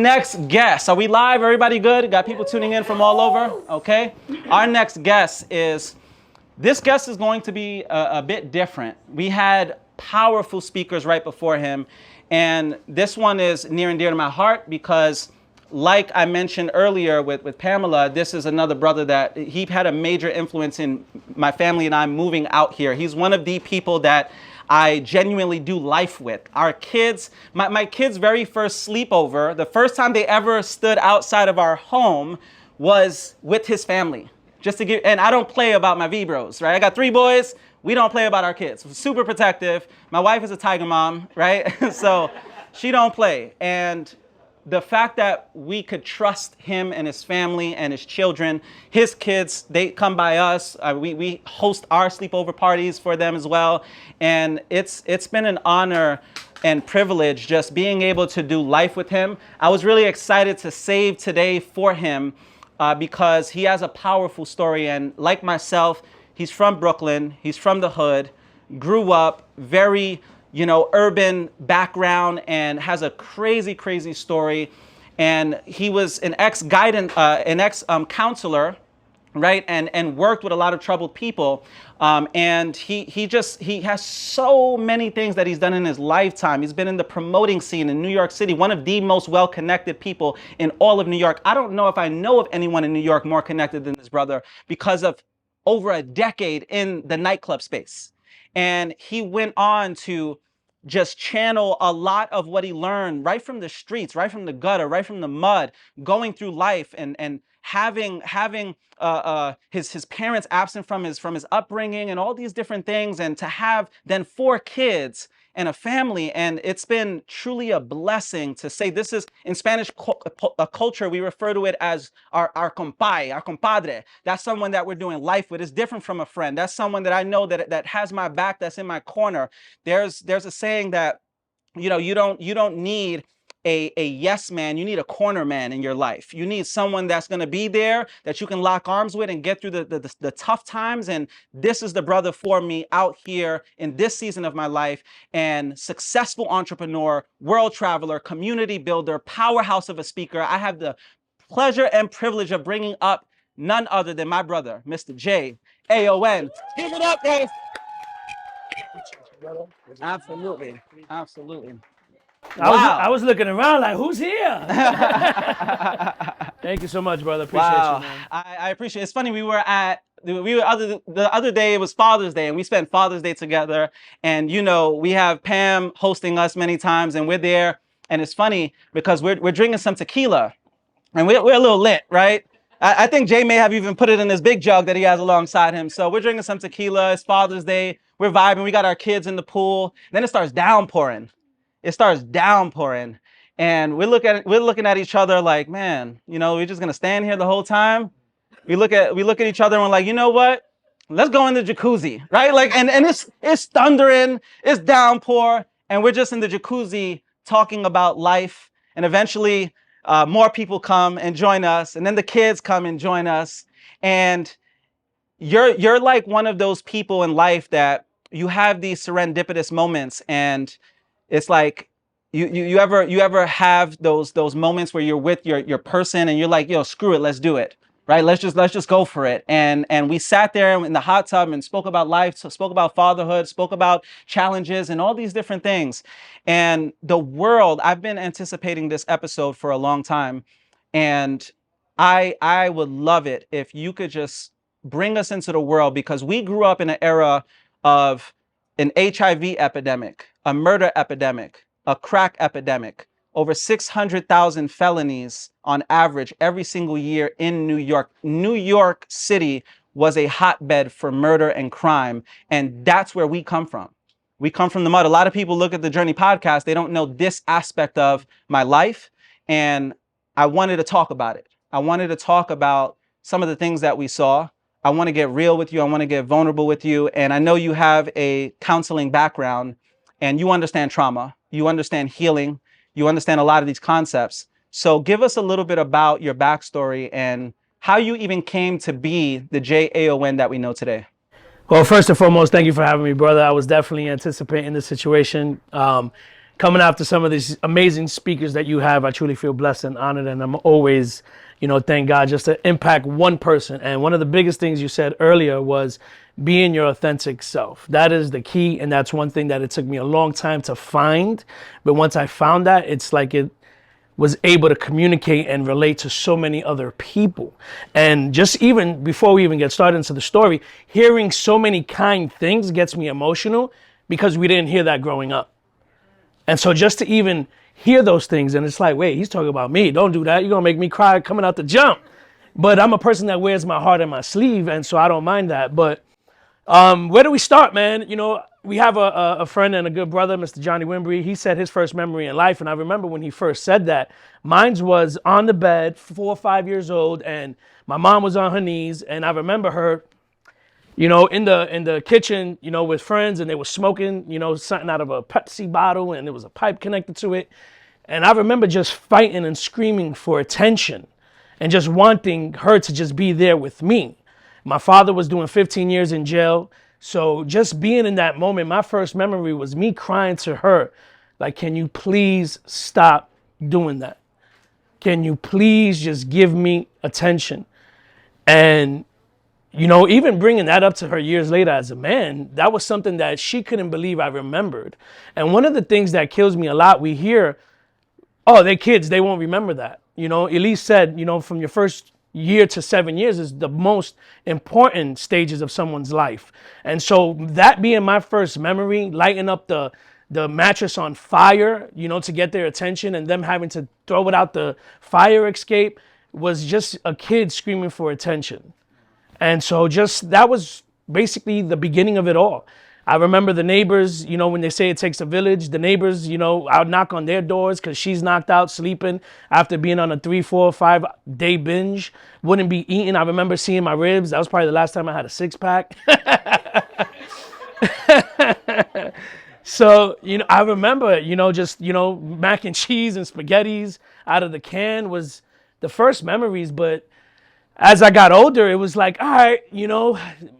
next guest, are we live? Everybody good? Got people tuning in from all over? Okay. Our next guest is, this guest is going to be a bit different. We had powerful speakers right before him, and this one is near and dear to my heart because, like I mentioned earlier with Pamela, this is another brother that he had a major influence in my family and I moving out here. He's one of the people that I genuinely do life with. Our kids, my kids' very first sleepover, the first time they ever stood outside of our home was with his family. Just to give, and I don't play about my V-bros, right? I got 3 boys. We don't play about our kids. We're super protective. My wife is a tiger mom, right? So she don't play. And the fact that we could trust him and his family and his children, his kids, they come by us. We host our sleepover parties for them as well. And it's been an honor and privilege just being able to do life with him. I was really excited to save today for him because he has a powerful story. And like myself, he's from Brooklyn. He's from the hood, grew up very urban background and has a crazy, crazy story. And he was an ex-counselor, right? And worked with a lot of troubled people. And he has so many things that he's done in his lifetime. He's been in the promoting scene in New York City, one of the most well-connected people in all of New York. I don't know if I know of anyone in New York more connected than this brother because of over a decade in the nightclub space. And he went on to just channel a lot of what he learned right from the streets, right from the gutter, right from the mud, going through life and having his parents absent from his upbringing and all these different things, and to have then 4 kids and a family. And it's been truly a blessing to say this is, in Spanish culture, we refer to it as our compadre. That's someone that we're doing life with. It's different from a friend. That's someone that I know that has my back, that's in my corner. There's a saying that, you don't need a yes man, you need a corner man in your life. You need someone that's going to be there that you can lock arms with and get through the tough times. And this is the brother for me out here in this season of my life. And successful entrepreneur, world traveler, community builder, powerhouse of a speaker. I have the pleasure and privilege of bringing up none other than my brother, Mr. Jay AON. Give it up, guys. Absolutely. Absolutely. I was looking around like, who's here? Thank you so much, brother. Appreciate you, man. I appreciate it. It's funny, the other day, it was Father's Day, and we spent Father's Day together. And, we have Pam hosting us many times, and we're there. And it's funny because we're drinking some tequila, and we're a little lit, right? I think Jay may have even put it in this big jug that he has alongside him. So we're drinking some tequila. It's Father's Day. We're vibing. We got our kids in the pool. Then it starts downpouring. And we're looking at each other like, man, we're just gonna stand here the whole time. We look at each other and we're like, you know what? Let's go in the jacuzzi, right? Like, and it's thundering, it's downpour, and we're just in the jacuzzi talking about life. And eventually, more people come and join us, and then the kids come and join us. And you're like one of those people in life that you have these serendipitous moments, and it's like you ever have those moments where you're with your person and you're like, yo, screw it, let's do it, right? Let's just go for it. And we sat there in the hot tub and spoke about life, spoke about fatherhood, spoke about challenges and all these different things. And the world, I've been anticipating this episode for a long time, and I would love it if you could just bring us into the world, because we grew up in an era of an HIV epidemic, a murder epidemic, a crack epidemic, over 600,000 felonies on average every single year in New York. New York City was a hotbed for murder and crime, and that's where we come from. We come from the mud. A lot of people look at the Journey podcast, they don't know this aspect of my life, and I wanted to talk about it. I wanted to talk about some of the things that we saw. I want to get real with you. I want to get vulnerable with you. And I know you have a counseling background and you understand trauma. You understand healing. You understand a lot of these concepts. So give us a little bit about your backstory and how you even came to be the Jay AON that we know today. Well, first and foremost, thank you for having me, brother. I was definitely anticipating the situation. Got coming after some of these amazing speakers that you have. I truly feel blessed and honored, and I'm always, thank God just to impact one person. And one of the biggest things you said earlier was being your authentic self. That is the key, and that's one thing that it took me a long time to find. But once I found that, it's like it was able to communicate and relate to so many other people. And just even before we even get started into the story, hearing so many kind things gets me emotional because we didn't hear that growing up. And so just to even hear those things, and it's like, wait, he's talking about me. Don't do that. You're going to make me cry coming out the jump. But I'm a person that wears my heart on my sleeve, and so I don't mind that. But where do we start, man? We have a friend and a good brother, Mr. Johnny Wimbrey. He said his first memory in life, and I remember when he first said that. Mine was on the bed, 4 or 5 years old, and my mom was on her knees, and I remember her, in the kitchen, with friends, and they were smoking, something out of a Pepsi bottle, and there was a pipe connected to it. And I remember just fighting and screaming for attention and just wanting her to just be there with me. My father was doing 15 years in jail. So just being in that moment, my first memory was me crying to her, like, can you please stop doing that? Can you please just give me attention? And, even bringing that up to her years later as a man, that was something that she couldn't believe I remembered. And one of the things that kills me a lot, we hear, oh, they're kids, they won't remember that. Elise said, from your first year to 7 years is the most important stages of someone's life. And so that being my first memory, lighting up the mattress on fire, to get their attention, and them having to throw it out the fire escape, was just a kid screaming for attention. And so that was basically the beginning of it all. I remember the neighbors, when they say it takes a village, the neighbors, I'd knock on their doors because she's knocked out sleeping after being on a 3, 4, 5-day binge, wouldn't be eating. I remember seeing my ribs. That was probably the last time I had a 6-pack. So, I remember, just, mac and cheese and spaghettis out of the can was the first memories. But as I got older, it was like, all right,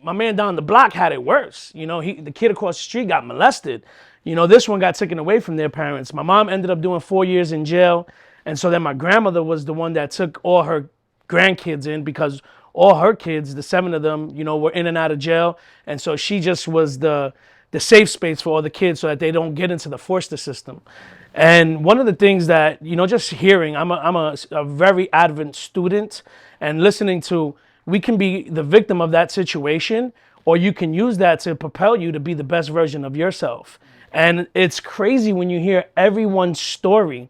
my man down the block had it worse. The kid across the street got molested. This one got taken away from their parents. My mom ended up doing 4 years in jail. And so then my grandmother was the one that took all her grandkids in because all her kids, the 7 of them, were in and out of jail. And so she just was the safe space for all the kids so that they don't get into the foster system. And one of the things that, just hearing, I'm a very Advent student, and listening to, we can be the victim of that situation, or you can use that to propel you to be the best version of yourself. And it's crazy when you hear everyone's story.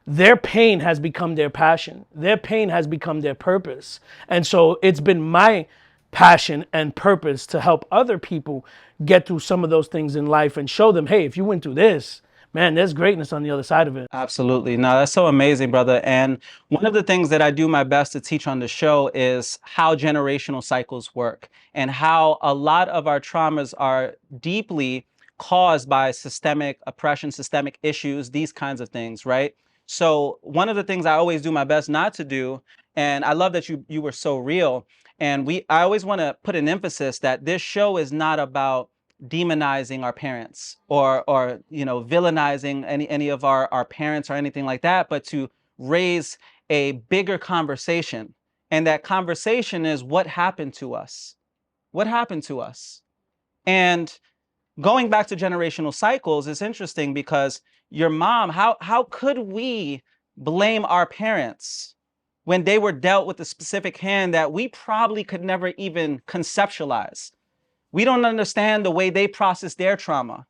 Their pain has become their passion. Their pain has become their purpose. And so it's been my passion and purpose to help other people get through some of those things in life and show them, hey, if you went through this, man, there's greatness on the other side of it. Absolutely. No, that's so amazing, brother. And one of the things that I do my best to teach on the show is how generational cycles work and how a lot of our traumas are deeply caused by systemic oppression, systemic issues, these kinds of things, right? So one of the things I always do my best not to do, and I love that you were so real, and I always want to put an emphasis that this show is not about demonizing our parents or villainizing any of our parents or anything like that, but to raise a bigger conversation. And that conversation is what happened to us? What happened to us? And going back to generational cycles is interesting because your mom, how could we blame our parents when they were dealt with a specific hand that we probably could never even conceptualize? We don't understand the way they process their trauma.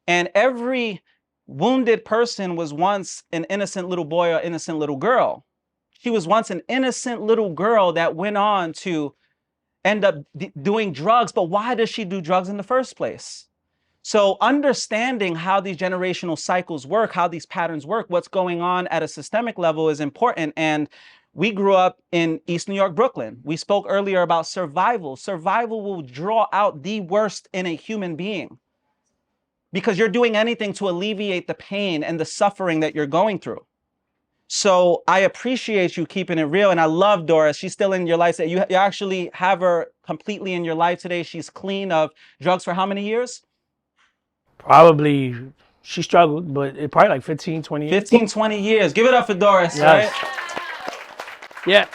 And every wounded person was once an innocent little boy or innocent little girl. She was once an innocent little girl that went on to end up doing drugs. But why does she do drugs in the first place? So understanding how these generational cycles work, how these patterns work, what's going on at a systemic level is important. And we grew up in East New York, Brooklyn. We spoke earlier about survival. Survival will draw out the worst in a human being because you're doing anything to alleviate the pain and the suffering that you're going through. So I appreciate you keeping it real. And I love Doris. She's still in your life. You actually have her completely in your life today. She's clean of drugs for how many years? Probably She struggled, but it probably like 15, 20 years. 15, 20 years. Give it up for Doris, Yes. right? Yeah.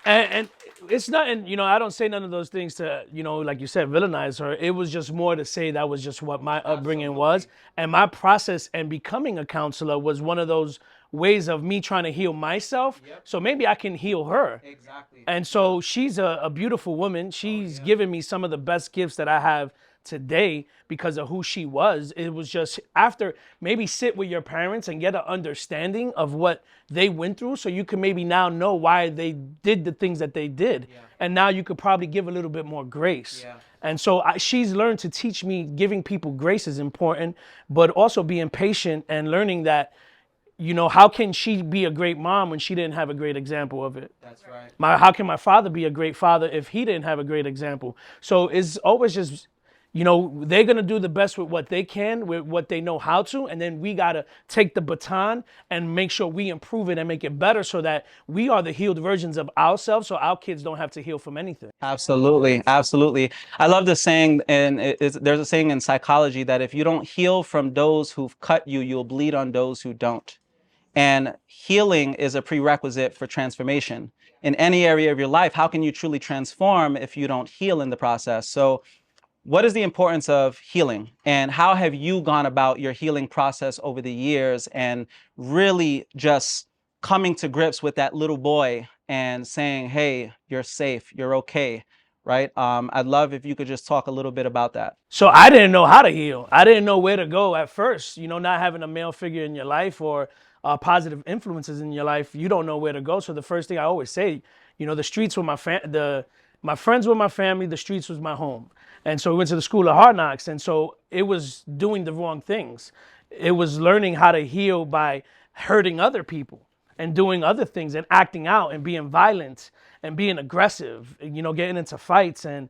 And it's nothing, I don't say none of those things to, like you said, villainize her. It was just more to say that was just what my upbringing was. And my process and becoming a counselor was one of those ways of me trying to heal myself. So maybe I can heal her. Exactly. And so she's a beautiful woman. She's given me some of the best gifts that I have today because of who she was. It was just after maybe sit with your parents and get an understanding of what they went through so you can maybe now know why they did the things that they did. And now you could probably give a little bit more grace. And so she's learned to teach me giving people grace is important, but also being patient and learning that, how can she be a great mom when she didn't have a great example of it? That's right. How can my father be a great father if he didn't have a great example? So it's always just, they're going to do the best with what they can, with what they know how to. And then we got to take the baton and make sure we improve it and make it better so that we are the healed versions of ourselves so our kids don't have to heal from anything. Absolutely. Absolutely. I love the saying, and there's a saying in psychology that if you don't heal from those who've cut you, you'll bleed on those who don't. And healing is a prerequisite for transformation. In any area of your life, how can you truly transform if you don't heal in the process? So what is the importance of healing, and how have you gone about your healing process over the years and really just coming to grips with that little boy and saying, hey, you're safe, you're okay, right? I'd love if you could just talk a little bit about that. So I didn't know how to heal. I didn't know where to go at first, not having a male figure in your life or positive influences in your life. You don't know where to go. So the first thing I always say, the streets were my friends were my family, the streets was my home. And so we went to the school of hard knocks. And so it was doing the wrong things. It was learning how to heal by hurting other people and doing other things and acting out and being violent and being aggressive, getting into fights and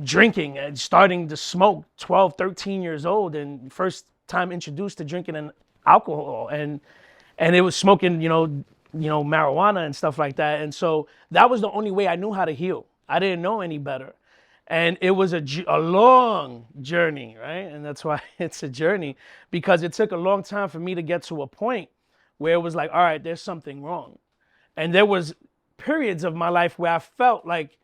drinking and starting to smoke 12, 13 years old and first time introduced to drinking and alcohol and it was smoking, marijuana and stuff like that. And so that was the only way I knew how to heal. I didn't know any better. And it was a long journey, right? And that's why it's a journey, because it took a long time for me to get to a point where it was like, all right, there's something wrong. And there was periods of my life where I felt like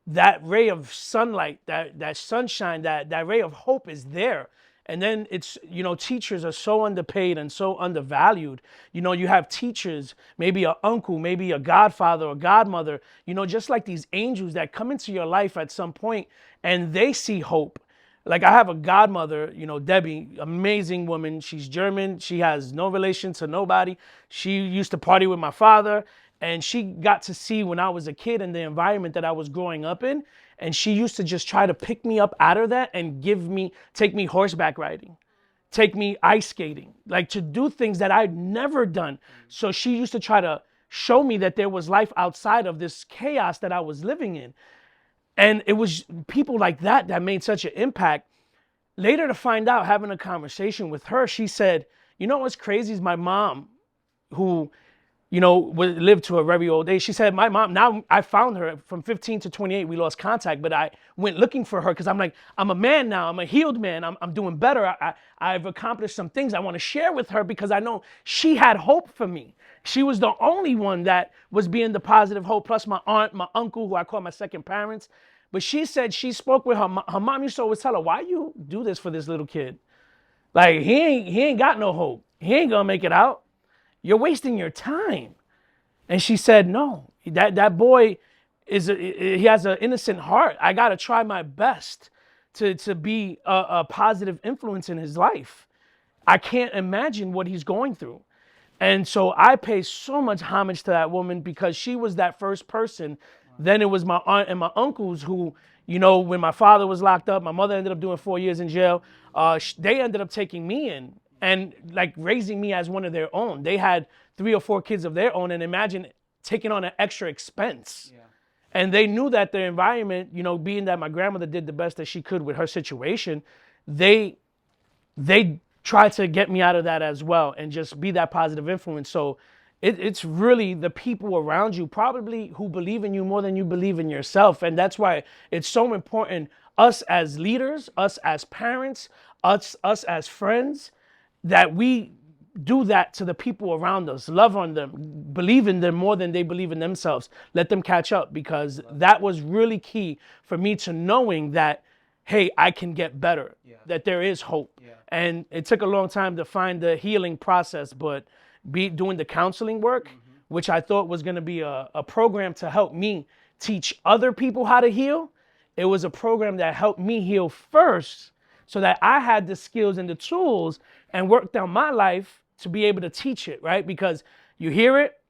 that ray of sunlight, that sunshine, that ray of hope is there. And then it's, teachers are so underpaid and so undervalued. You have teachers, maybe an uncle, maybe a godfather or godmother, just like these angels that come into your life at some point and they see hope. Like I have a godmother, Debbie, amazing woman. She's German. She has no relation to nobody. She used to party with my father. And she got to see when I was a kid in the environment that I was growing up in. And she used to just try to pick me up out of that and take me horseback riding, take me ice skating, like to do things that I'd never done. So she used to try to show me that there was life outside of this chaos that I was living in. And it was people like that made such an impact. Later to find out, having a conversation with her, she said, what's crazy is my mom, who would live to a very old age. She said, my mom, now I found her from 15 to 28. We lost contact, but I went looking for her because I'm like, I'm a man now. I'm a healed man. I'm doing better. I've accomplished some things I want to share with her because I know she had hope for me. She was the only one that was being the positive hope, plus my aunt, my uncle, who I call my second parents. But she said she spoke with her mom used to always tell her, why you do this for this little kid? Like, he ain't got no hope. He ain't going to make it out. You're wasting your time. And she said, no, that boy he has an innocent heart. I got to try my best to be a positive influence in his life. I can't imagine what he's going through. And so I pay so much homage to that woman because she was that first person. Then it was my aunt and my uncles who, when my father was locked up, my mother ended up doing 4 years in jail. They ended up taking me in and like raising me as one of their own. They had 3 or 4 kids of their own, and imagine taking on an extra expense. Yeah. And they knew that the environment, being that my grandmother did the best that she could with her situation, they tried to get me out of that as well and just be that positive influence. So it's really the people around you probably who believe in you more than you believe in yourself. And that's why it's so important, us as leaders, us as parents, us as friends, that we do that to the people around us, love on them, believe in them more than they believe in themselves. Let them catch up, because that was really key for me to knowing that, hey, I can get better, that there is hope. And it took a long time to find the healing process, but doing the counseling work, which I thought was going to be a program to help me teach other people how to heal. It was a program that helped me heal first, so that I had the skills and the tools and worked on my life to be able to teach it, right? Because you hear it,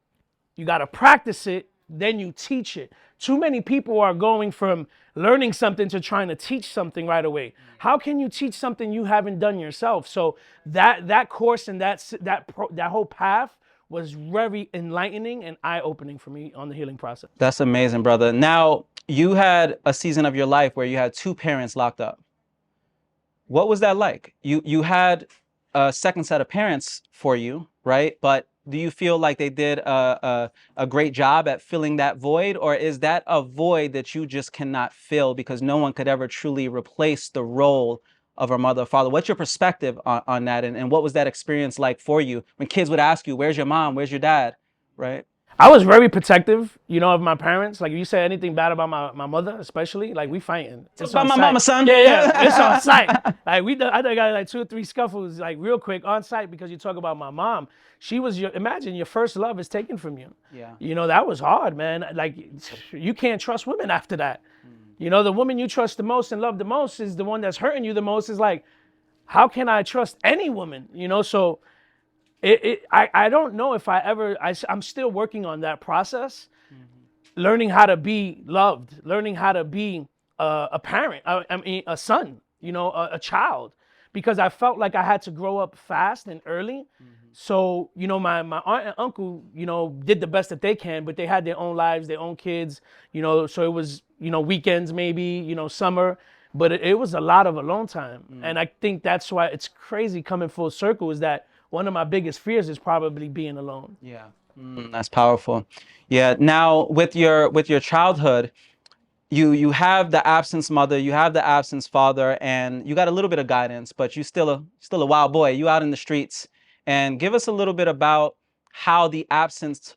you got to practice it, then you teach it. Too many people are going from learning something to trying to teach something right away. How can you teach something you haven't done yourself? So that course and that whole path was very enlightening and eye-opening for me on the healing process. That's amazing, brother. Now, you had a season of your life where you had two parents locked up. What was that like? You had a second set of parents for you, right? But do you feel like they did a great job at filling that void? Or is that a void that you just cannot fill because no one could ever truly replace the role of a mother or father? What's your perspective on that? And what was that experience like for you when kids would ask you, where's your mom? Where's your dad? Right? I was very protective, of my parents. Like, if you say anything bad about my mother, especially, like, we fighting. It's about my mama, son. Yeah, it's on site. Like, I got like 2 or 3 scuffles, like, real quick on site, because you talk about my mom. She was imagine your first love is taken from you. Yeah. That was hard, man. Like, you can't trust women after that. The woman you trust the most and love the most is the one that's hurting you the most. Is like, how can I trust any woman? So I don't know if I'm still working on that process, learning how to be loved, learning how to be a parent, I mean, a son, a child, because I felt like I had to grow up fast and early. So, my aunt and uncle, did the best that they can, but they had their own lives, their own kids, so it was, weekends maybe, summer, but it was a lot of alone time. And I think that's why it's crazy coming full circle, is that one of my biggest fears is probably being alone. Yeah, that's powerful. Yeah. Now, with your childhood, you have the absence mother, you have the absence father, and you got a little bit of guidance, but you still a wild boy. You out in the streets, and give us a little bit about how the absent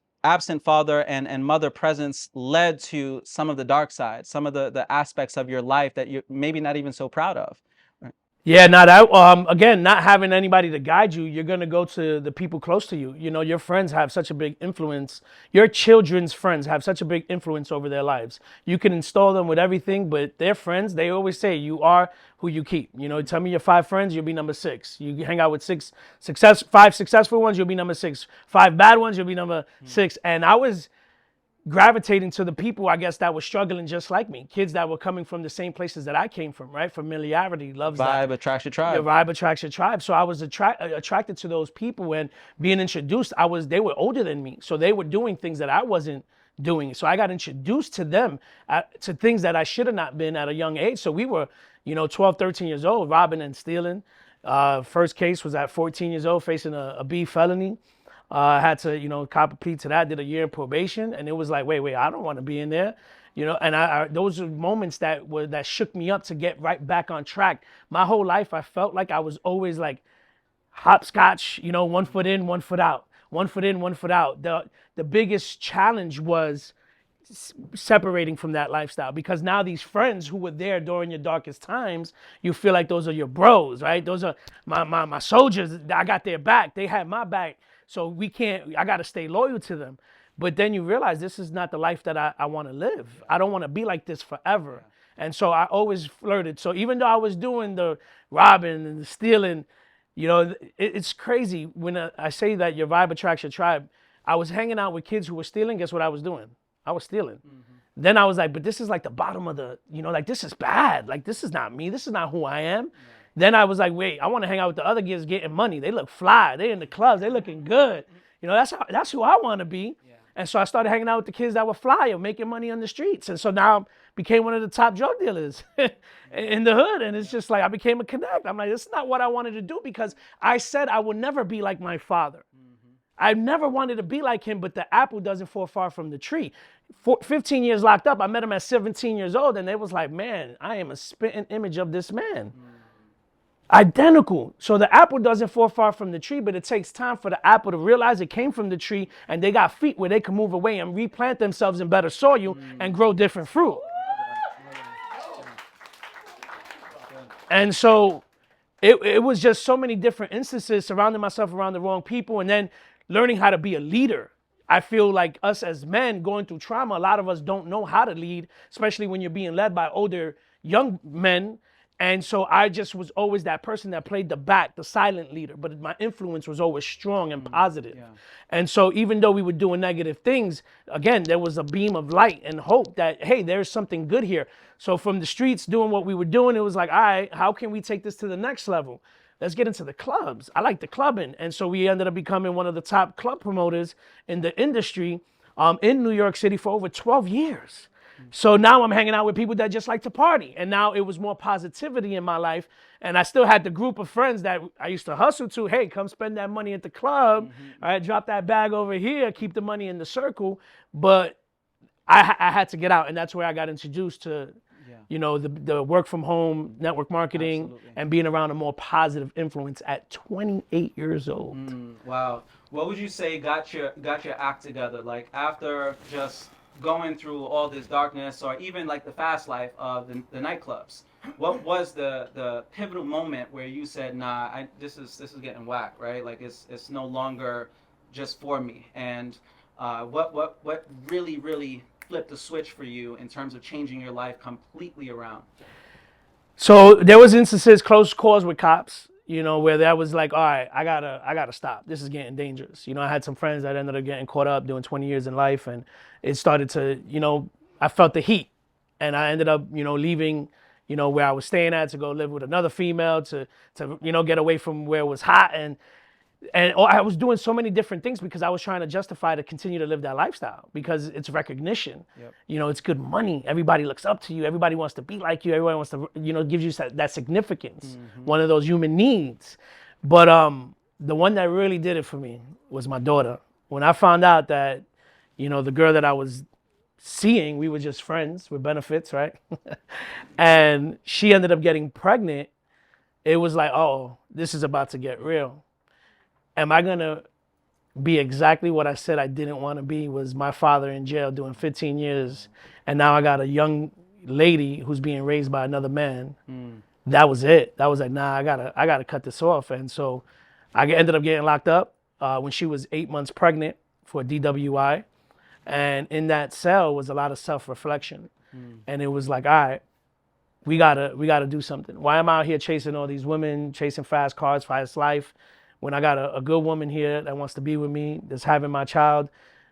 father and mother presence led to some of the dark side, some of the aspects of your life that you're maybe not even so proud of. Yeah, now that again, not having anybody to guide you, you're gonna go to the people close to you. Your friends have such a big influence. Your children's friends have such a big influence over their lives. You can install them with everything, but their friends, they always say you are who you keep. Tell me your 5 friends, you'll be number 6. You hang out with 5 successful ones, you'll be number 6. 5 bad ones, you'll be number 6. And I was gravitating to the people, I guess, that were struggling just like me. Kids that were coming from the same places that I came from, right? Familiarity, loves that. Vibe attracts your tribe. Your vibe attracts your tribe. So I was attracted to those people, and being introduced, they were older than me. So they were doing things that I wasn't doing. So I got introduced to them, to things that I should have not been at a young age. So we were, 12, 13 years old, robbing and stealing. First case was at 14 years old, facing a B felony. I had to, cop a plea to that, did a year in probation, and it was like, wait, I don't want to be in there, and those are moments that shook me up to get right back on track. My whole life, I felt like I was always like hopscotch, 1 foot in, 1 foot out, 1 foot in, 1 foot out. The biggest challenge was separating from that lifestyle, because now these friends who were there during your darkest times, you feel like those are your bros, right? Those are my soldiers. I got their back. They had my back. So I got to stay loyal to them. But then you realize this is not the life that I want to live. I don't want to be like this forever. And so I always flirted. So even though I was doing the robbing and the stealing, it's crazy when I say that your vibe attracts your tribe. I was hanging out with kids who were stealing. Guess what I was doing? I was stealing. Then I was like, but this is like the bottom of like, this is bad. Like, this is not me. This is not who I am. Then I was like, wait, I want to hang out with the other kids getting money. They look fly. They in the clubs. They looking good. That's who I want to be. Yeah. And so I started hanging out with the kids that were flyer, making money on the streets. And so now I became one of the top drug dealers in the hood. And it's just like I became a connect. I'm like, this is not what I wanted to do, because I said I would never be like my father. I never wanted to be like him, but the apple doesn't fall far from the tree. 15 years locked up, I met him at 17 years old, and they was like, man, I am a spitting image of this man. Identical. So the apple doesn't fall far from the tree, but it takes time for the apple to realize it came from the tree, and they got feet where they can move away and replant themselves in better soil and grow different fruit. And so it was just so many different instances, surrounding myself around the wrong people, and then learning how to be a leader. I feel like us as men going through trauma, a lot of us don't know how to lead, especially when you're being led by older young men. And so I just was always that person that played the back, the silent leader, but my influence was always strong and positive. Yeah. And so even though we were doing negative things, again, there was a beam of light and hope that, hey, there's something good here. So from the streets doing what we were doing, it was like, all right, how can we take this to the next level? Let's get into the clubs. I like the clubbing. And so we ended up becoming one of the top club promoters in the industry in New York City for over 12 years. So now I'm hanging out with people that just like to party. And now it was more positivity in my life. And I still had the group of friends that I used to hustle to. Hey, come spend that money at the club. All right, drop that bag over here. Keep the money in the circle. But I had to get out. And that's where I got introduced to, you know, the work from home, network marketing, Absolutely. and being around a more positive influence at 28 years old. Wow. What would you say got your act together? Like after just going through all this darkness, or even like the fast life of the nightclubs, what was the pivotal moment where you said, nah, this is getting whack, right? Like it's no longer just for me. And what really flipped the switch for you in terms of changing your life completely around? So there was instances, close calls with cops, you know, where that was like, all right, I gotta stop. This is getting dangerous. You know, I had some friends that ended up getting caught up doing 20 years in life, and it started to, you know, I felt the heat, and I ended up, you know, leaving, you know, where I was staying at to go live with another female to you know, get away from where it was hot, and I was doing so many different things because I was trying to justify to continue to live that lifestyle because it's recognition. Yep. You know, it's good money. Everybody looks up to you. Everybody wants to be like you. Everybody wants to, you know, gives you that significance, one of those human needs. But the one that really did it for me was my daughter. When I found out that, you know, the girl that I was seeing, we were just friends with benefits, right? And she ended up getting pregnant. It was like, oh, this is about to get real. Am I gonna be exactly what I said I didn't want to be? Was my father in jail doing 15 years, and now I got a young lady who's being raised by another man. That was it. That was like, nah, I gotta cut this off. And so I ended up getting locked up when she was 8 months pregnant for DWI, and in that cell was a lot of self-reflection, and it was like, all right, we gotta do something. Why am I out here chasing all these women, chasing fast cars, fast life? When I got a good woman here that wants to be with me, that's having my child,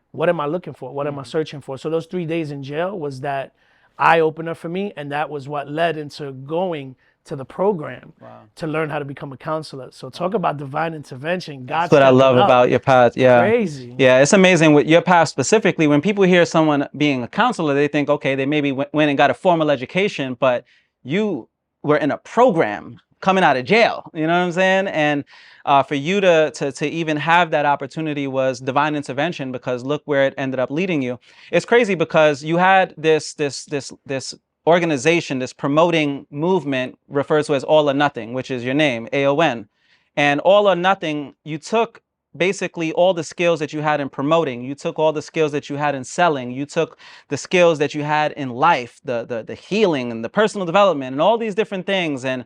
what am I looking for? What am I searching for? So those 3 days in jail was that eye-opener for me, and that was what led into going to the program to learn how to become a counselor. So talk about divine intervention. That's what I love about your path. Yeah. Crazy. Yeah, it's amazing with your path specifically. When people hear someone being a counselor, they think, okay, they maybe went and got a formal education, but you were in a program coming out of jail. You know what I'm saying? And for you to even have that opportunity was divine intervention, because look where it ended up leading you. It's crazy because you had this organization, this promoting movement referred to as All or Nothing, which is your name, AON. And All or Nothing, you took basically all the skills that you had in promoting, you took all the skills that you had in selling, you took the skills that you had in life, the healing and the personal development and all these different things. And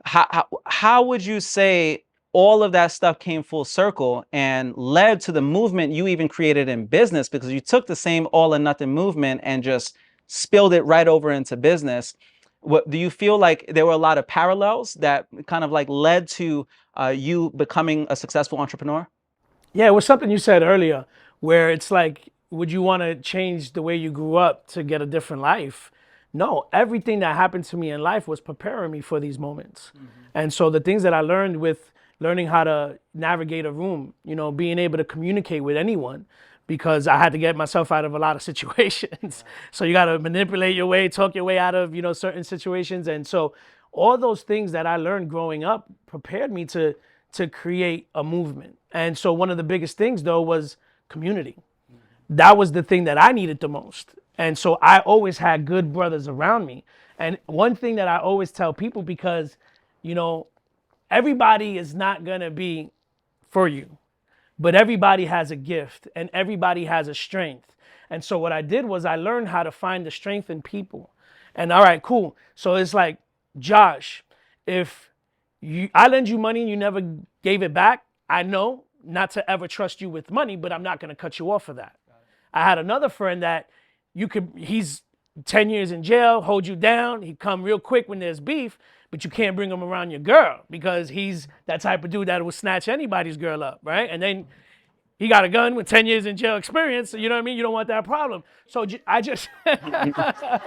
how would you say all of that stuff came full circle and led to the movement you even created in business? Because you took the same All or Nothing movement and just spilled it right over into business. What do you feel like there were a lot of parallels that kind of like led to you becoming a successful entrepreneur? Yeah, it was something you said earlier where it's like, would you want to change the way you grew up to get a different life? No, everything that happened to me in life was preparing me for these moments. And so the things that I learned with learning how to navigate a room, you know, being able to communicate with anyone, because I had to get myself out of a lot of situations. So you got to manipulate your way, talk your way out of, you know, certain situations. And so all those things that I learned growing up prepared me to create a movement. And so one of the biggest things though was community. That was the thing that I needed the most. And so I always had good brothers around me. And one thing that I always tell people, because, you know, everybody is not going to be for you, but everybody has a gift and everybody has a strength. And so what I did was I learned how to find the strength in people. And all right, cool. So it's like, Josh, if I lend you money and you never gave it back, I know not to ever trust you with money, but I'm not going to cut you off for that. I had another friend that he's 10 years in jail, hold you down. He come real quick when there's beef, but you can't bring him around your girl because he's that type of dude that will snatch anybody's girl up, right? And then he got a gun with 10 years in jail experience. So you know what I mean? You don't want that problem. So I just... I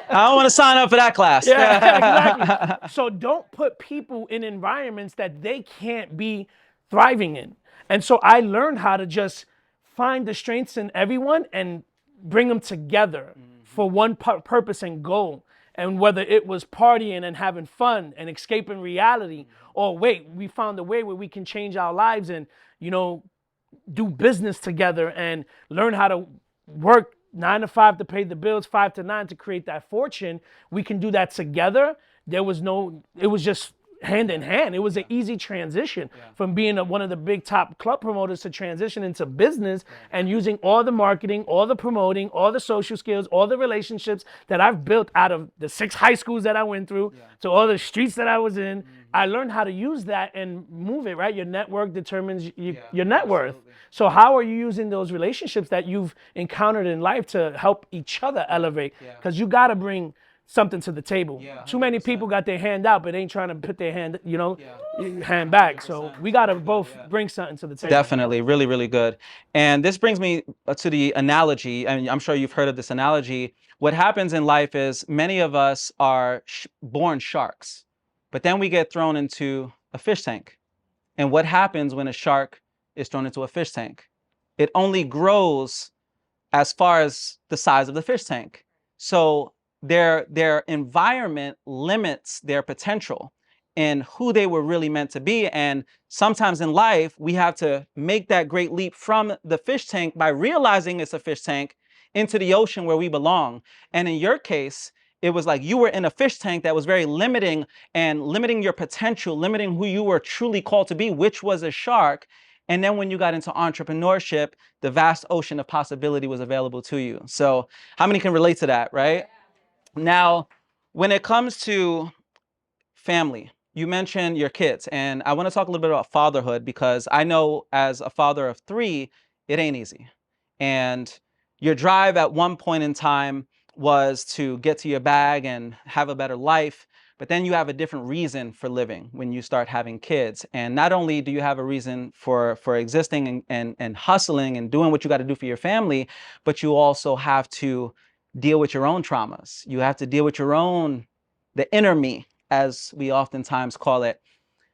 don't want to sign up for that class. Yeah, exactly. So don't put people in environments that they can't be thriving in. And so I learned how to just find the strengths in everyone and bring them together for one purpose and goal. And whether it was partying and having fun and escaping reality, or wait, we found a way where we can change our lives and, do business together and learn how to work 9 to 5 to pay the bills, 5 to 9 to create that fortune. We can do that together. It was just hand in hand. It was an easy transition from being one of the big top club promoters to transition into business and using all the marketing, all the promoting, all the social skills, all the relationships that I've built out of the 6 high schools that I went through to all the streets that I was in. I learned how to use that and move it, right? Your network determines your net worth. So how are you using those relationships that you've encountered in life to help each other elevate? Because you got to bring something to the table. Too many people got their hand out, but ain't trying to put their hand, hand back. So we got to both bring something to the table. Definitely. Really, really good. And this brings me to the analogy, and I'm sure you've heard of this analogy. What happens in life is many of us are born sharks, but then we get thrown into a fish tank. And what happens when a shark is thrown into a fish tank? It only grows as far as the size of the fish tank. So their environment limits their potential and who they were really meant to be. And sometimes in life, we have to make that great leap from the fish tank by realizing it's a fish tank into the ocean where we belong. And in your case, it was like you were in a fish tank that was very limiting and limiting your potential, limiting who you were truly called to be, which was a shark. And then when you got into entrepreneurship, the vast ocean of possibility was available to you. So how many can relate to that, right? Now, when it comes to family, you mentioned your kids, and I want to talk a little bit about fatherhood because I know as a father of 3, it ain't easy. And your drive at one point in time was to get to your bag and have a better life, but then you have a different reason for living when you start having kids. And not only do you have a reason for existing and hustling and doing what you got to do for your family, but you also have to deal with your own traumas. You have to deal with the inner me, as we oftentimes call it.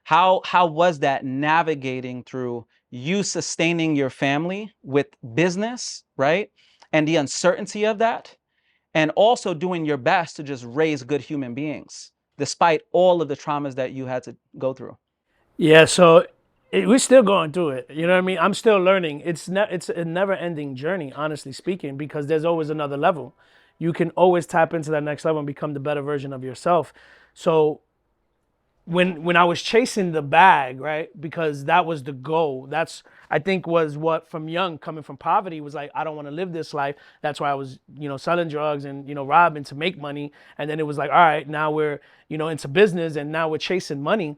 How was that navigating through you sustaining your family with business, right? And the uncertainty of that, and also doing your best to just raise good human beings, despite all of the traumas that you had to go through? Yeah, so we're still going through it. You know what I mean? I'm still learning. It's a never-ending journey, honestly speaking, because there's always another level. You can always tap into that next level and become the better version of yourself. So when I was chasing the bag, right, because that was the goal. That's, I think, was what from young, coming from poverty, was like, I don't want to live this life. That's why I was, selling drugs and, robbing to make money. And then it was like, all right, now we're, into business and now we're chasing money.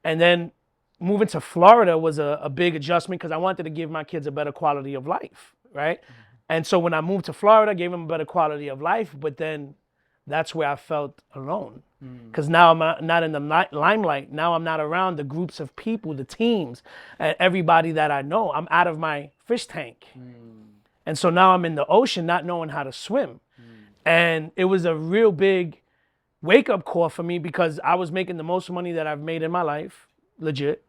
And then moving to Florida was a big adjustment because I wanted to give my kids a better quality of life, right? Mm-hmm. And so when I moved to Florida, I gave them a better quality of life, but then that's where I felt alone. Because now I'm not in the limelight. Now I'm not around the groups of people, the teams, and everybody that I know. I'm out of my fish tank. And so now I'm in the ocean not knowing how to swim. And it was a real big wake-up call for me because I was making the most money that I've made in my life, legit.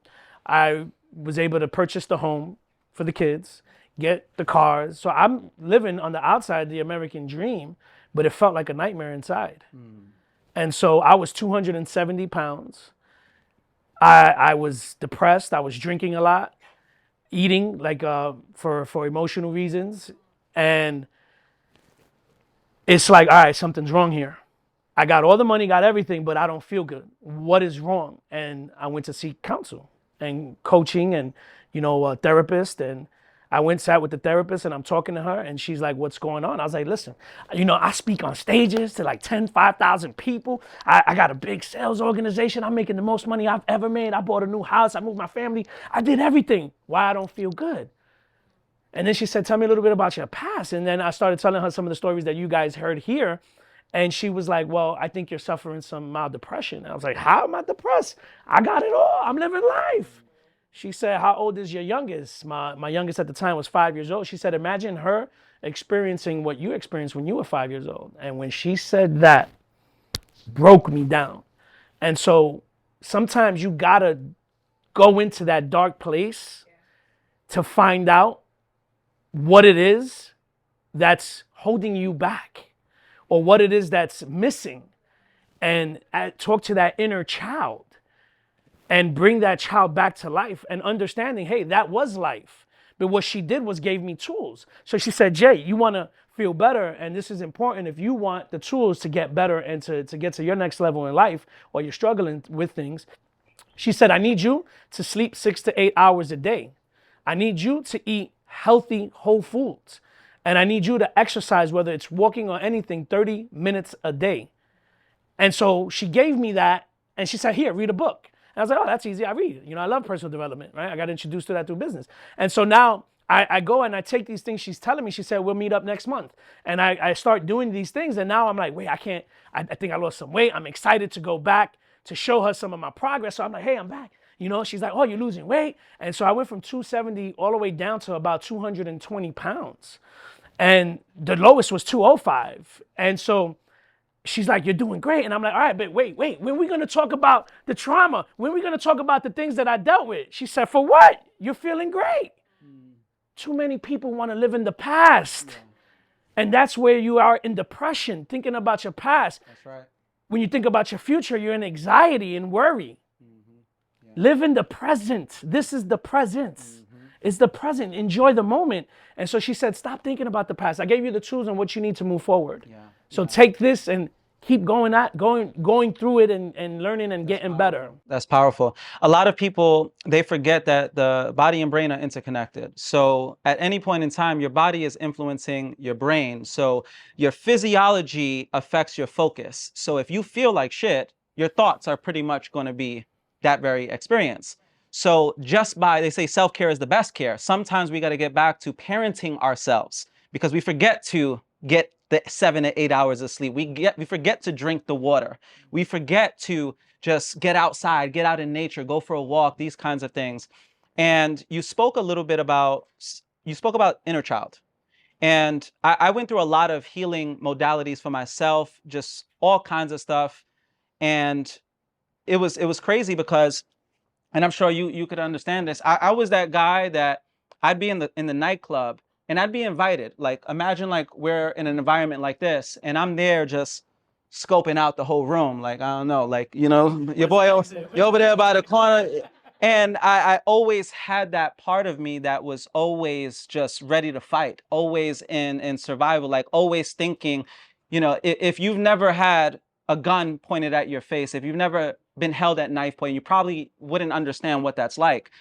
I was able to purchase the home for the kids, get the cars. So I'm living on the outside the American dream, but it felt like a nightmare inside. And so I was 270 pounds. I was depressed. I was drinking a lot, eating for emotional reasons. And it's like, all right, something's wrong here. I got all the money, got everything, but I don't feel good. What is wrong? And I went to seek counsel and coaching and, a therapist. And I went, sat with the therapist, and I'm talking to her, and she's like, what's going on? I was like, listen, I speak on stages to like 10, 5,000 people. I got a big sales organization. I'm making the most money I've ever made. I bought a new house. I moved my family. I did everything. Why I don't feel good? And then she said, tell me a little bit about your past. And then I started telling her some of the stories that you guys heard here. And she was like, well, I think you're suffering some mild depression. And I was like, how am I depressed? I got it all. I'm living life. She said, how old is your youngest? My youngest at the time was 5 years old. She said, imagine her experiencing what you experienced when you were 5 years old. And when she said that, broke me down. And so sometimes you gotta go into that dark place to find out what it is that's holding you back, or what it is that's missing, and talk to that inner child and bring that child back to life, and understanding, hey, that was life. But what she did was gave me tools. So she said, Jay, you want to feel better, and this is important. If you want the tools to get better and to get to your next level in life, or you're struggling with things, she said, I need you to sleep 6 to 8 hours a day. I need you to eat healthy whole foods. And I need you to exercise, whether it's walking or anything, 30 minutes a day. And so she gave me that, and she said, here, read a book. And I was like, oh, that's easy. I read. I love personal development, right? I got introduced to that through business. And so now I go and I take these things she's telling me. She said, we'll meet up next month. And I start doing these things. And now I'm like, wait, I can't. I think I lost some weight. I'm excited to go back to show her some of my progress. So I'm like, hey, I'm back. She's like, oh, you're losing weight. And so I went from 270 all the way down to about 220 pounds. And the lowest was 205. And so she's like, you're doing great. And I'm like, all right, but wait, when are we going to talk about the trauma? When are we going to talk about the things that I dealt with? She said, for what? You're feeling great. Too many people want to live in the past. Yeah. And that's where you are in depression, thinking about your past. That's right. When you think about your future, you're in anxiety and worry. Mm-hmm. Yeah. Live in the present. This is the present. Mm-hmm. It's the present. Enjoy the moment. And so she said, stop thinking about the past. I gave you the tools on what you need to move forward. Yeah. So take this and keep going through it and learning and getting better. That's powerful. A lot of people, they forget that the body and brain are interconnected. So at any point in time, your body is influencing your brain. So your physiology affects your focus. So if you feel like shit, your thoughts are pretty much going to be that very experience. So they say self-care is the best care. Sometimes we got to get back to parenting ourselves, because we forget to get the 7 to 8 hours of sleep. We forget to drink the water. We forget to just get outside, get out in nature, go for a walk, these kinds of things. And you spoke about inner child. And I went through a lot of healing modalities for myself, just all kinds of stuff. And it was crazy because, and I'm sure you could understand this, I was that guy that I'd be in the nightclub, and I'd be invited. Like, imagine like we're in an environment like this, and I'm there just scoping out the whole room. Like, I don't know, like, your boy, you're over there by the corner. And I always had that part of me that was always just ready to fight, always in survival, like always thinking, if you've never had a gun pointed at your face, if you've never been held at knife point, you probably wouldn't understand what that's like,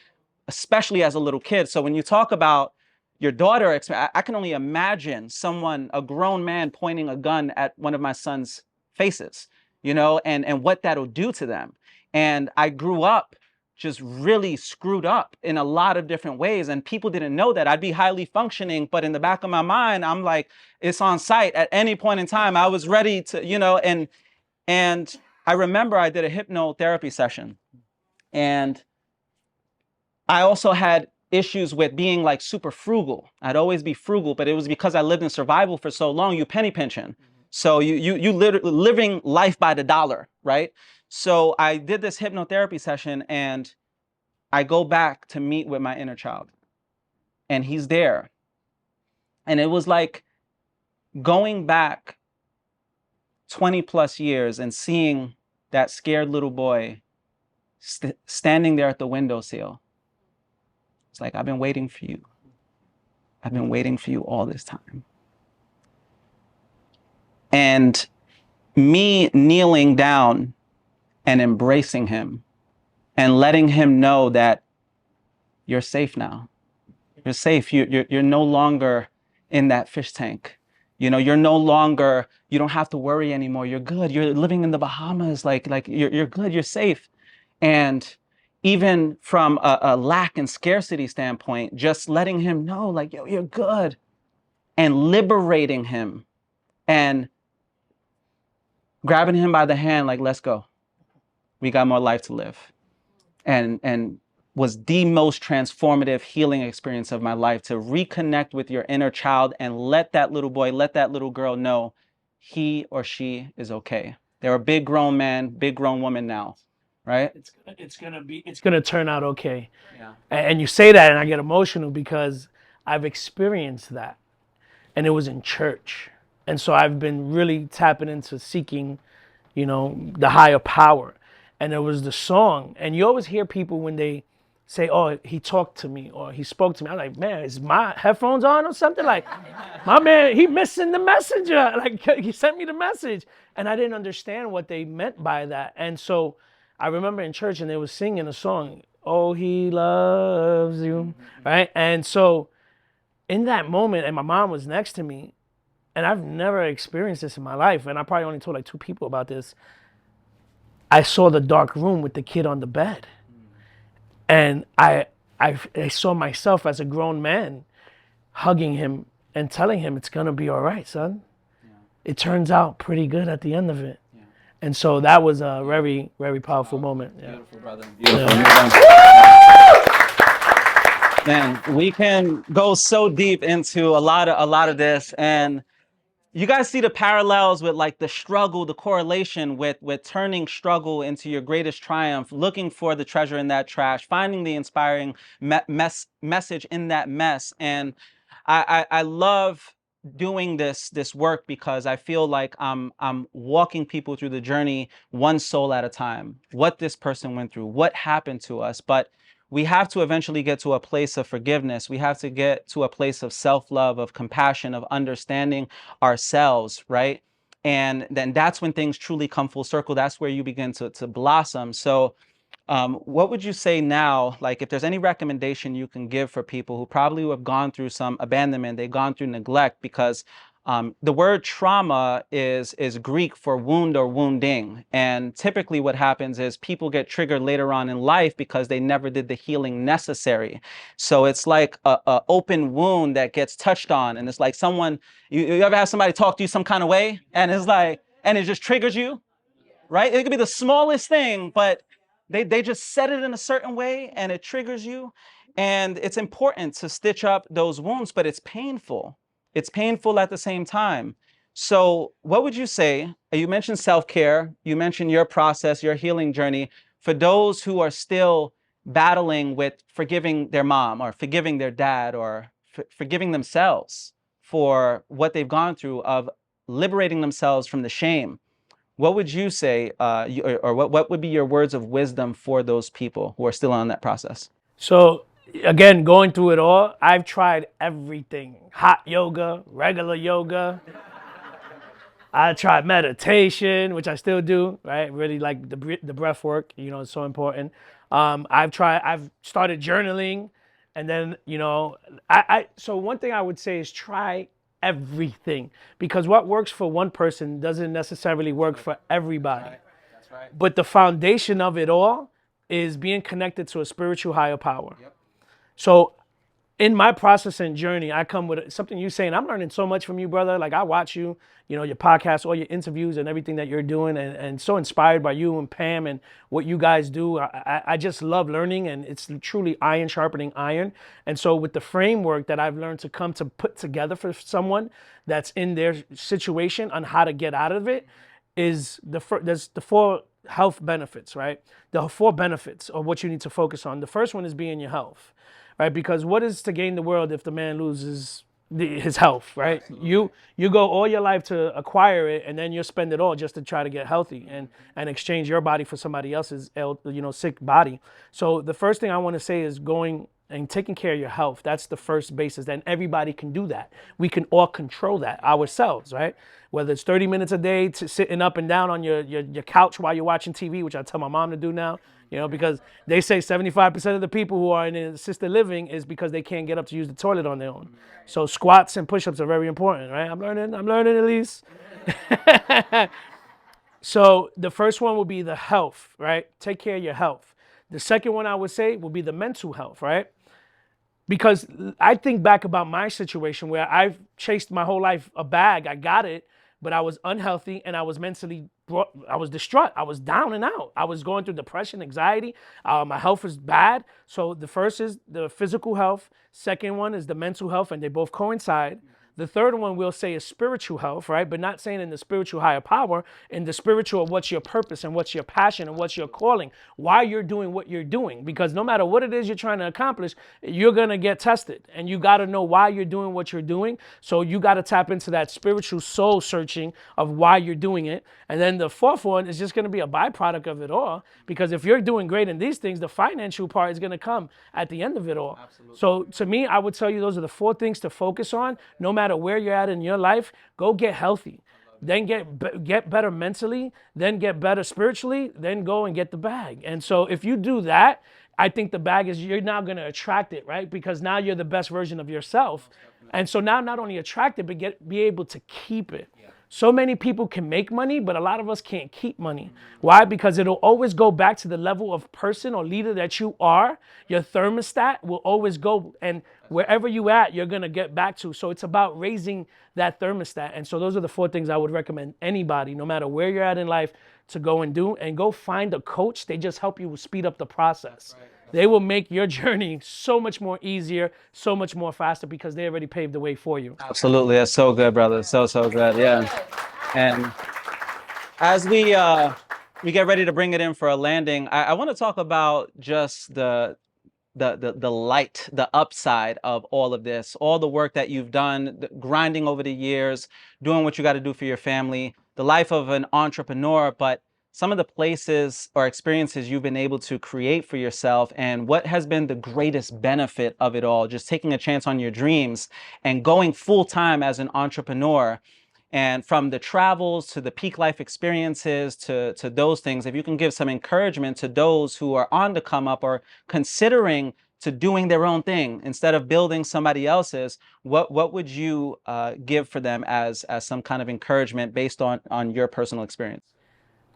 especially as a little kid. So when you talk about your daughter, I can only imagine a grown man pointing a gun at one of my son's faces, and what that'll do to them. And I grew up just really screwed up in a lot of different ways, and people didn't know that. I'd be highly functioning, but in the back of my mind, I'm like, it's on site at any point in time. I was ready to, and I remember I did a hypnotherapy session, and I also had issues with being like super frugal. I'd always be frugal, but it was because I lived in survival for so long. You penny pinching. So you literally living life by the dollar, right? So I did this hypnotherapy session, and I go back to meet with my inner child, and he's there. And it was like going back 20 plus years and seeing that scared little boy standing there at the windowsill. It's like, I've been waiting for you. I've been waiting for you all this time. And me kneeling down and embracing him and letting him know that you're safe now. You're safe. You're no longer in that fish tank. You know, you're no longer, you don't have to worry anymore. You're good. You're living in the Bahamas. Like you're good. You're safe. And even from a lack and scarcity standpoint, just letting him know, like, yo, you're good, and liberating him and grabbing him by the hand, like, let's go. We got more life to live. And was the most transformative healing experience of my life, to reconnect with your inner child and let that little boy, let that little girl know he or she is okay. They're a big grown man, big grown woman now, right? It's gonna turn out okay. Yeah. And you say that, and I get emotional because I've experienced that, and it was in church, and so I've been really tapping into seeking, the higher power. And there was the song, and you always hear people when they say, "Oh, he talked to me," or "He spoke to me." I'm like, man, is my headphones on or something? Like, my man, he missing the messenger. Like, he sent me the message, and I didn't understand what they meant by that. And so I remember in church, and they were singing a song, "Oh, he loves you," right? And so in that moment, and my mom was next to me, and I've never experienced this in my life, and I probably only told like 2 people about this. I saw the dark room with the kid on the bed. And I saw myself as a grown man hugging him and telling him, it's going to be all right, son. Yeah. It turns out pretty good at the end of it. Yeah. And so that was a very, very powerful moment. Yeah. Beautiful, brother. Beautiful. Man, we can go so deep into a lot of this, and you guys see the parallels with like the struggle, the correlation with turning struggle into your greatest triumph, looking for the treasure in that trash, finding the inspiring message in that mess. And I love doing this work because I feel like I'm walking people through the journey one soul at a time. What this person went through, what happened to us, but we have to eventually get to a place of forgiveness. We have to get to a place of self-love, of compassion, of understanding ourselves, right? And then that's when things truly come full circle. That's where you begin to blossom. So what would you say now, like if there's any recommendation you can give for people who probably have gone through some abandonment, they've gone through neglect, because the word trauma is Greek for wound or wounding. And typically what happens is people get triggered later on in life because they never did the healing necessary. So it's like a open wound that gets touched on. And it's like someone, you ever have somebody talk to you some kind of way, and it's like, and it just triggers you, right? It could be the smallest thing, but they just said it in a certain way and it triggers you. And it's important to stitch up those wounds, but it's painful. It's painful at the same time. So what would you say? You mentioned self-care. You mentioned your process, your healing journey. For those who are still battling with forgiving their mom or forgiving their dad or forgiving themselves for what they've gone through, of liberating themselves from the shame, what would you say, or what would be your words of wisdom for those people who are still on that process? So again, going through it all, I've tried everything. Hot yoga, regular yoga. I tried meditation, which I still do, right? Really like the breath work, it's so important. I've started journaling, and then, so one thing I would say is try everything, because what works for one person doesn't necessarily work for everybody. That's right. But the foundation of it all is being connected to a spiritual higher power. Yep. So in my process and journey, I come with something you saying. I'm learning so much from you, brother. Like, I watch you, your podcast, all your interviews and everything that you're doing, and so inspired by you and Pam and what you guys do. I just love learning, and it's truly iron sharpening iron. And so with the framework that I've learned to come to put together for someone that's in their situation on how to get out of it, is there's the 4 health benefits, right? The 4 benefits of what you need to focus on. The first one is being your health, right? Because what is to gain the world if the man loses his health, right? Absolutely. You go all your life to acquire it, and then you'll spend it all just to try to get healthy and exchange your body for somebody else's sick body. So the first thing I want to say is going and taking care of your health. That's the first basis. And everybody can do that. We can all control that ourselves, right? Whether it's 30 minutes a day to sitting up and down on your couch while you're watching TV, which I tell my mom to do now, because they say 75% of the people who are in assisted living is because they can't get up to use the toilet on their own. So squats and push-ups are very important, right? I'm learning at least. So the first one will be the health, right? Take care of your health. The second one I would say will be the mental health, right? Because I think back about my situation where I've chased my whole life a bag. I got it, but I was unhealthy and I was mentally, I was distraught. I was down and out. I was going through depression, anxiety. My health was bad. So the first is the physical health. Second one is the mental health, and they both coincide. The third one we'll say is spiritual health, right? But not saying in the spiritual higher power, in the spiritual, what's your purpose and what's your passion and what's your calling, why you're doing what you're doing. Because no matter what it is you're trying to accomplish, you're going to get tested, and you got to know why you're doing what you're doing. So you got to tap into that spiritual soul searching of why you're doing it. And then the fourth one is just going to be a byproduct of it all. Because if you're doing great in these things, the financial part is going to come at the end of it all. Absolutely. So to me, I would tell you those are the four things to focus on. No matter where you're at in your life, go get healthy. Then get better mentally, then get better spiritually, then go and get the bag. And so if you do that, I think the bag is, you're now going to attract it, right? Because now you're the best version of yourself. And so now not only attract it, but be able to keep it. So many people can make money, but a lot of us can't keep money. Why? Because it'll always go back to the level of person or leader that you are. Your thermostat will always go, and wherever you at, you're going to get back to. So it's about raising that thermostat. And so those are the four things I would recommend anybody, no matter where you're at in life, to go and do. And go find a coach. They just help you speed up the process. They will make your journey so much more easier, so much more faster, because they already paved the way for you. Absolutely. That's so good, brother. So good. Yeah. And as we get ready to bring it in for a landing, I want to talk about just the light, the upside of all of this, all the work that you've done, grinding over the years, doing what you got to do for your family, the life of an entrepreneur, but some of the places or experiences you've been able to create for yourself, and what has been the greatest benefit of it all, just taking a chance on your dreams and going full time as an entrepreneur. And from the travels to the peak life experiences to those things, if you can give some encouragement to those who are on the come up or considering to doing their own thing instead of building somebody else's, what would you give for them as some kind of encouragement based on your personal experience?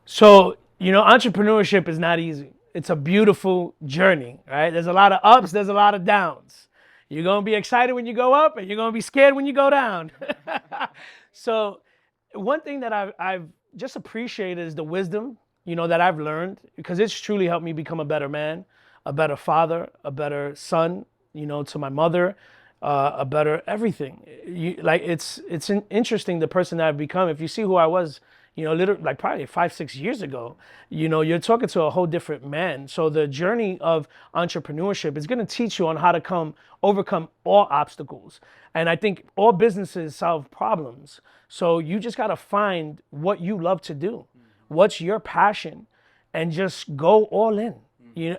So, entrepreneurship is not easy. It's a beautiful journey, right? There's a lot of ups, there's a lot of downs. You're going to be excited when you go up, and you're going to be scared when you go down. So one thing that I've just appreciated is the wisdom, that I've learned, because it's truly helped me become a better man, a better father, a better son, to my mother, a better everything. It's interesting, the person that I've become. If you see who I was, literally like probably 5-6 years ago, you're talking to a whole different man. So the journey of entrepreneurship is going to teach you on how to overcome all obstacles. And I think all businesses solve problems. So you just got to find what you love to do, what's your passion, and just go all in.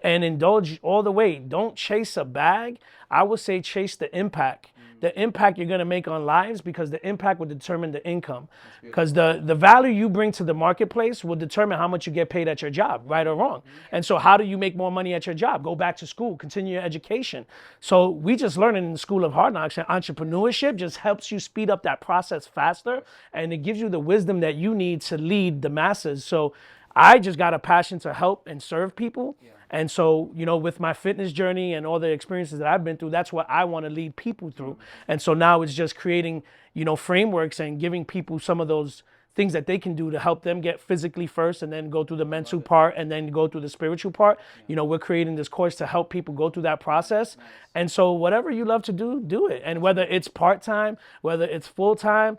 And indulge all the way. Don't chase a bag. I would say chase the impact. The impact you're going to make on lives, because the impact will determine the income. Because the value you bring to the marketplace will determine how much you get paid at your job, right or wrong. And so how do you make more money at your job? Go back to school, continue your education. So we just learned in the School of Hard Knocks that entrepreneurship just helps you speed up that process faster, and it gives you the wisdom that you need to lead the masses. So I just got a passion to help and serve people. And so, with my fitness journey and all the experiences that I've been through, that's what I want to lead people through. And so now it's just creating, frameworks and giving people some of those things that they can do to help them get physically first, and then go through the mental part, and then go through the spiritual part. We're creating this course to help people go through that process. And so whatever you love to do, do it. And whether it's part-time, whether it's full-time,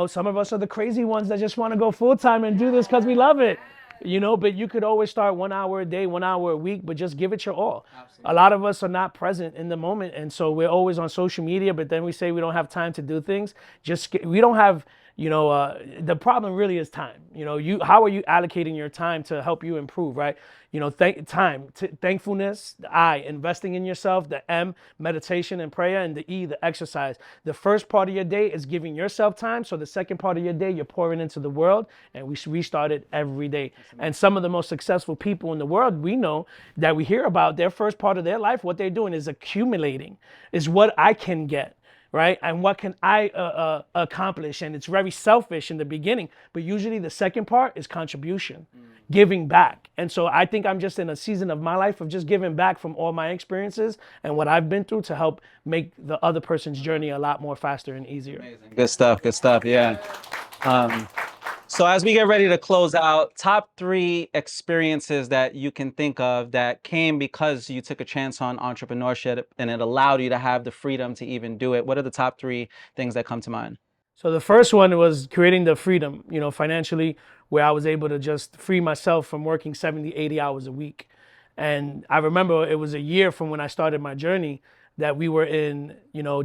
some of us are the crazy ones that just want to go full-time and do this because we love it. But you could always start 1 hour a day, 1 hour a week, but just give it your all. Absolutely. A lot of us are not present in the moment. And so we're always on social media, but then we say we don't have time to do things. We don't have, The problem really is time. How are you allocating your time to help you improve, right? Thankfulness, the I, investing in yourself, the M, meditation and prayer, and the E, the exercise. The first part of your day is giving yourself time. So the second part of your day, you're pouring into the world, and we restart it every day. And some of the most successful people in the world, we know that we hear about their first part of their life, what they're doing is accumulating, is what I can get. Right? And what can I accomplish? And it's very selfish in the beginning, but usually the second part is contribution, giving back. And so I think I'm just in a season of my life of just giving back from all my experiences and what I've been through to help make the other person's journey a lot more faster and easier. Amazing. Good stuff. Yeah. So as we get ready to close out, top 3 experiences that you can think of that came because you took a chance on entrepreneurship and it allowed you to have the freedom to even do it. What are the top 3 things that come to mind? So the first one was creating the freedom, financially, where I was able to just free myself from working 70, 80 hours a week. And I remember it was a year from when I started my journey that we were in,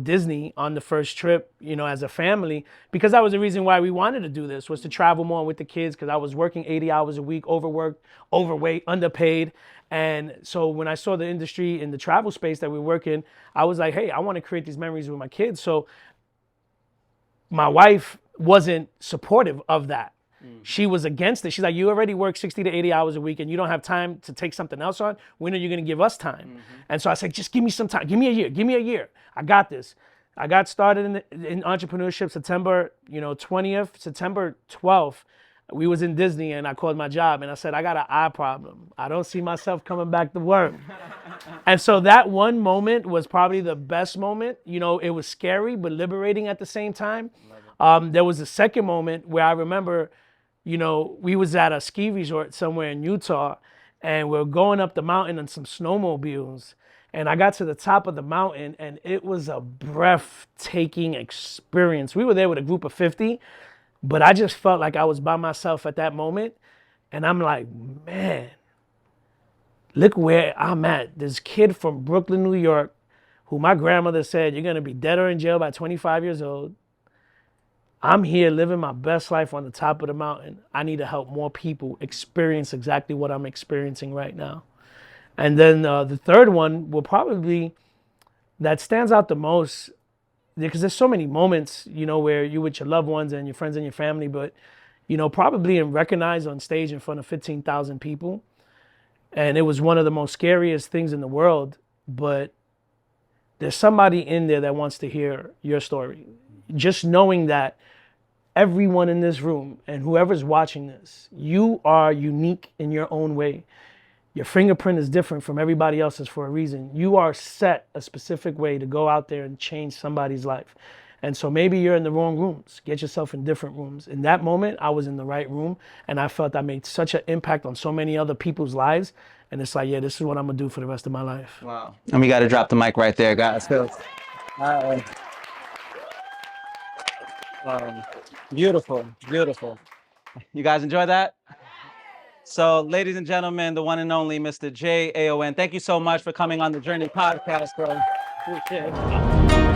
Disney on the first trip, as a family, because that was the reason why we wanted to do this, was to travel more with the kids, because I was working 80 hours a week, overworked, overweight, underpaid. And so when I saw the industry in the travel space that we work in, I was like, hey, I want to create these memories with my kids. So my wife wasn't supportive of that. She was against it. She's like, you already work 60 to 80 hours a week and you don't have time to take something else on. When are you going to give us time? And so I said, just give me some time. Give me a year. I got this. I got started in entrepreneurship September 20th, September 12th. We was in Disney and I called my job and I said, I got an eye problem. I don't see myself coming back to work. And so that one moment was probably the best moment. It was scary, but liberating at the same time. There was a second moment where I remember, we was at a ski resort somewhere in Utah and we're going up the mountain on some snowmobiles. And I got to the top of the mountain and it was a breathtaking experience. We were there with a group of 50, but I just felt like I was by myself at that moment. And I'm like, man, look where I'm at. This kid from Brooklyn, New York, who my grandmother said, you're going to be dead or in jail by 25 years old. I'm here living my best life on the top of the mountain. I need to help more people experience exactly what I'm experiencing right now. And then the third one will probably, that stands out the most, because there's so many moments, where you with your loved ones and your friends and your family, but, probably in recognized on stage in front of 15,000 people. And it was one of the most scariest things in the world, but there's somebody in there that wants to hear your story. Just knowing that everyone in this room and whoever's watching this, you are unique in your own way. Your fingerprint is different from everybody else's for a reason. You are set a specific way to go out there and change somebody's life. And so maybe you're in the wrong rooms. Get yourself in different rooms. In that moment, I was in the right room and I felt I made such an impact on so many other people's lives. And it's like, yeah, this is what I'm gonna do for the rest of my life. Wow. And we got to drop the mic right there, guys. Beautiful. You guys enjoy that? So, ladies and gentlemen, the one and only Mr. Jay AON. Thank you so much for coming on the Journey podcast, bro. Appreciate it.